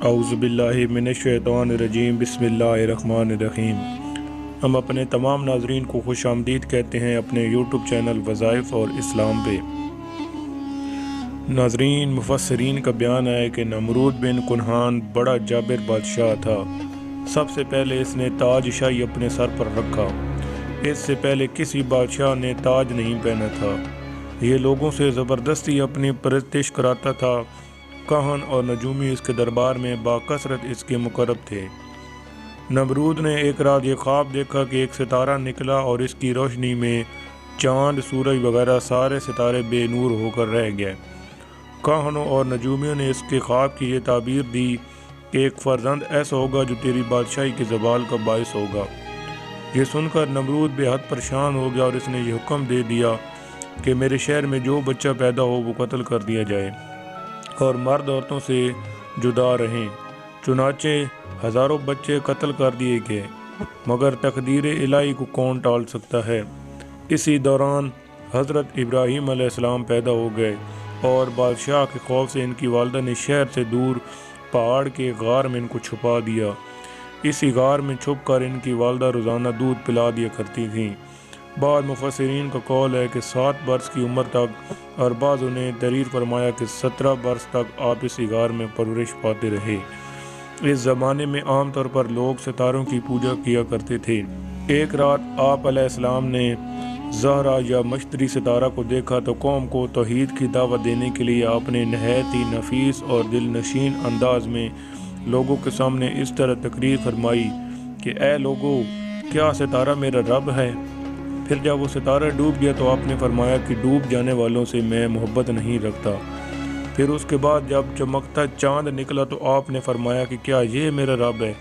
اعوذ मिनश्शैतानिर्रजीम बिस्मिल्लाहिर्रहमानिर्रहीम। हम अपने तमाम नाजरीन को खुश आमदीद कहते हैं अपने यूट्यूब चैनल वज़ाइफ और इस्लाम पे। नाजरीन, मुफस्सिरीन का बयान है कि नमरूद बिन कुनहान बड़ा जाबिर बादशाह था। सबसे पहले इसने ताज शाही अपने सर पर रखा। इससे पहले किसी बादशाह ने ताज नहीं पहना था। ये लोगों से ज़बरदस्ती अपनी परस्तिश कराता था। काहन और नजूमी इसके दरबार में बाकसरत इसके मुकर्रब थे। नमरूद ने एक रात ये ख्वाब देखा कि एक सितारा निकला और इसकी रोशनी में चांद, सूरज वगैरह सारे सितारे बेनूर होकर रह गए। काहनों और नजूमियों ने इसके ख्वाब की ये ताबीर दी कि एक फर्जंद ऐसा होगा जो तेरी बादशाही के ज़वाल का बायस होगा। ये सुनकर नमरूद बेहद परेशान हो गया और इसने ये हुक्म दे दिया कि मेरे शहर में जो बच्चा पैदा हो वो कत्ल कर दिया जाए और मर्द औरतों से जुदा रहें। चुनाचे हज़ारों बच्चे कत्ल कर दिए गए, मगर तकदीर इलाही को कौन टाल सकता है। इसी दौरान हज़रत इब्राहीम अलैहिस्सलाम पैदा हो गए और बादशाह के खौफ से इनकी वालिदा ने शहर से दूर पहाड़ के गार में इनको छुपा दिया। इसी गार में छुप कर इनकी वालिदा रोज़ाना दूध पिला दिया करती थीं। बाद मुफस्सिरीन का कौल है कि 7 बरस की उम्र तक और बाज़ ने तहरीर फरमाया कि 17 बरस तक आप इसी गार में परवरिश पाते रहे। इस ज़माने में आम तौर पर लोग सितारों की पूजा किया करते थे। एक रात आप अलैहिस्सलाम ने ज़हरा या मश्तरी सितारा को देखा तो कौम को तौहीद की दावत देने के लिए आपने नहायत ही नफीस और दिलनशीन अंदाज में लोगों के सामने इस तरह तकरीर फरमाई कि ए लोगो, क्या सितारा मेरा रब है। फिर जब वो सितारा डूब गया तो आपने फरमाया कि डूब जाने वालों से मैं मोहब्बत नहीं रखता। फिर उसके बाद जब चमकता चांद निकला तो आपने फरमाया कि क्या ये मेरा रब है।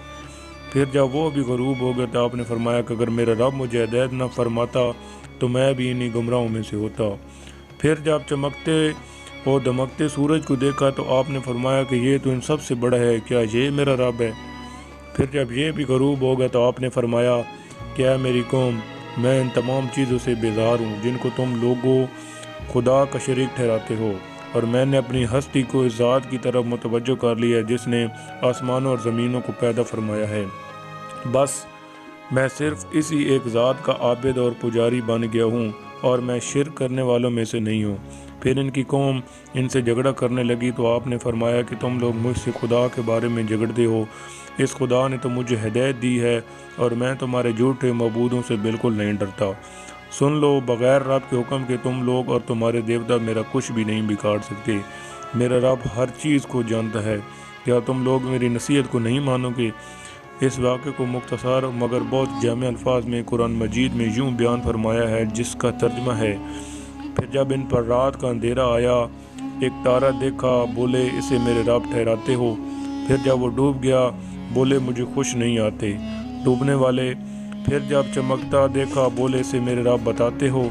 फिर जब वो भी गरूब हो गया तो आपने फरमाया कि अगर मेरा रब मुझे हिदायत न फरमाता तो मैं भी इन्हीं गुमराहों में से होता। फिर जब चमकते और दमकते सूरज को देखा तो आपने फरमाया कि ये तो इन सब से बड़ा है, क्या ये मेरा रब है। फिर जब ये भी गरूब हो गया तो आपने फरमाया, क्या मेरी कौम, मैं इन तमाम चीज़ों से बेजार हूँ जिनको तुम लोगों खुदा का शरीक ठहराते हो, और मैंने अपनी हस्ती को इस ज़ात की तरफ मुतवज्जो कर लिया जिसने आसमानों और ज़मीनों को पैदा फरमाया है। बस मैं सिर्फ इसी एक ज़ात का आबिद और पुजारी बन गया हूँ और मैं शिर्क करने वालों में से नहीं हूँ। फिर इनकी कौम इनसे झगड़ा करने लगी तो आपने फरमाया कि तुम लोग मुझसे खुदा के बारे में झगड़ते हो। इस खुदा ने तो मुझे हिदायत दी है और मैं तुम्हारे झूठे मबूदों से बिल्कुल नहीं डरता। सुन लो, बग़ैर रब के हुक्म के तुम लोग और तुम्हारे देवता मेरा कुछ भी नहीं बिगाड़ सकते। मेरा रब हर चीज़ को जानता है। क्या तुम लोग मेरी नसीहत को नहीं मानोगे। इस वाक़े को मुख्तसर मगर बहुत जामे अल्फाज में कुरान मजीद में यूँ बयान फरमाया है जिसका तर्जमा है, फिर जब इन पर रात का अंधेरा आया, एक तारा देखा, बोले इसे मेरे रब ठहराते हो। फिर जब वो डूब गया, बोले मुझे खुश नहीं आते डूबने वाले। फिर जब चमकता देखा, बोले इसे मेरे रब बताते हो।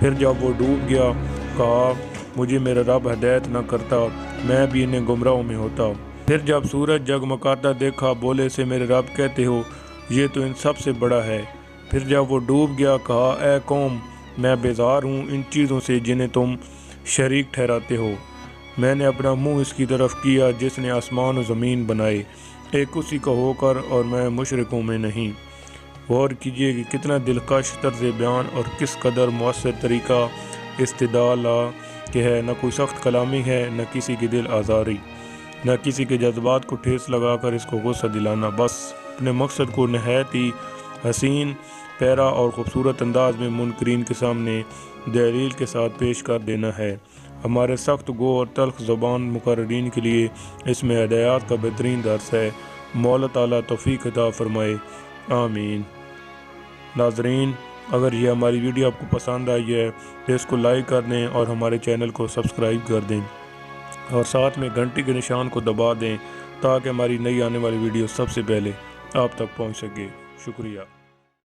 फिर जब वो डूब गया, कहा मुझे मेरा रब हिदायत न करता, मैं भी इन्हें गुमराहों में होता। फिर जब सूरज जगमगाता देखा, बोले इसे मेरे रब कहते हो, ये तो इन सब से बड़ा है। फिर जब वो डूब गया, कहा ए कौम, मैं बेजार हूँ इन चीज़ों से जिन्हें तुम शरीक ठहराते हो। मैंने अपना मुँह इसकी तरफ किया जिसने आसमान और ज़मीन बनाए, एक उसी का होकर, और मैं मुशरिकों में नहीं। गौर कीजिए कि कितना दिलकश तर्ज़ बयान और किस कदर मुअस्सर तरीक़ा इस्तिदलाल के है। न कोई सख्त कलामी है, न किसी की दिल आज़ारी, न किसी के जज्बात को ठेस लगाकर इसको गुस्सा दिलाना। बस अपने मकसद को नहायत ही हसीन, प्यारा और ख़ूबसूरत अंदाज में मुनकरीन के सामने दलील के साथ पेश कर देना है। हमारे सख्त गो और तल्ख ज़बान मुकर्रीन के लिए इसमें हिदायत का बेहतरीन दर्स है। मौला ताला तौफीक अता फरमाए, आमीन। नाज़रीन, अगर ये हमारी वीडियो आपको पसंद आई है तो इसको लाइक कर दें और हमारे चैनल को सब्सक्राइब कर दें और साथ में घंटी के निशान को दबा दें ताकि हमारी नई आने वाली वीडियो सबसे पहले आप तक पहुंच सके। शुक्रिया।